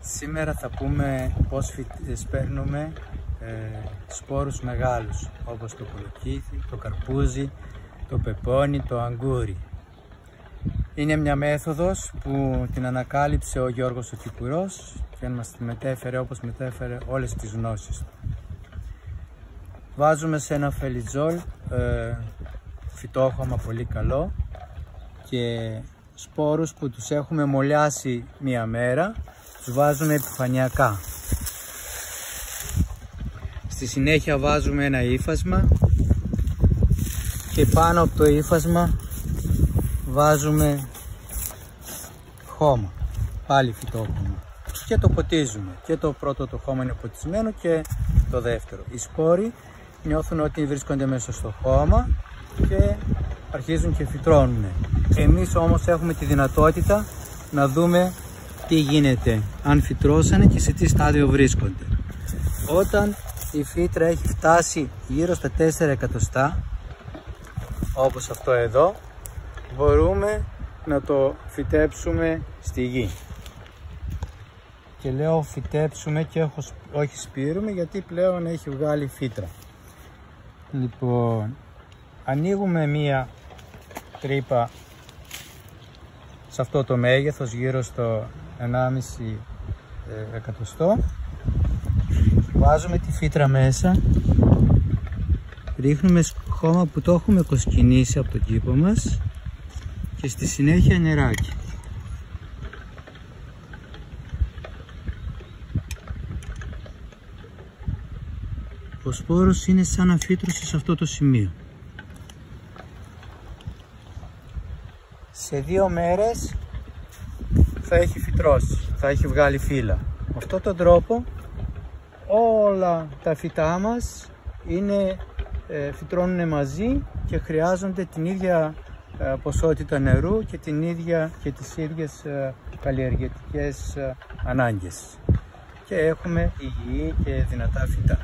Σήμερα θα πούμε πώς σπέρνουμε σπόρους μεγάλους, όπως το κολοκύθι, το καρπούζι, το πεπόνι, το αγγούρι. Είναι μια μέθοδος που την ανακάλυψε ο Γιώργος ο Κυπουρός και μας τη μετέφερε όπως μετέφερε όλες τις γνώσεις του. Βάζουμε σε ένα φελιτζόλ φυτόχωμα πολύ καλό και σπόρους που τους έχουμε μολιάσει μία μέρα, τους βάζουμε επιφανειακά. Στη συνέχεια βάζουμε ένα ύφασμα και πάνω από το ύφασμα βάζουμε χώμα, πάλι φυτόχωμα, και το ποτίζουμε. Και το πρώτο το χώμα είναι ποτισμένο και το δεύτερο. Οι σπόροι νιώθουν ότι βρίσκονται μέσα στο χώμα και αρχίζουν και φυτρώνουν. Εμείς όμως έχουμε τη δυνατότητα να δούμε τι γίνεται, αν φυτρώσανε και σε τι στάδιο βρίσκονται. Όταν η φύτρα έχει φτάσει γύρω στα 4 εκατοστά, όπως αυτό εδώ, μπορούμε να το φυτέψουμε στη γη. Και λέω φυτέψουμε και όχι σπείρουμε, γιατί πλέον έχει βγάλει φύτρα. Λοιπόν, ανοίγουμε μία τρύπα σε αυτό το μέγεθος, γύρω στο 1,5 εκατοστό. Βάζουμε τη φύτρα μέσα, ρίχνουμε χώμα που το έχουμε κοσκινήσει από τον κήπο μας και στη συνέχεια νεράκι. Ο σπόρος είναι σαν να φύτρωσε σε αυτό το σημείο. Σε 2 μέρες θα έχει φυτρώσει, θα έχει βγάλει φύλλα. Με αυτόν τον τρόπο όλα τα φυτά μας φυτρώνουν μαζί και χρειάζονται την ίδια ποσότητα νερού και τις ίδιες καλλιεργητικές ανάγκες. Και έχουμε υγιή και δυνατά φυτά.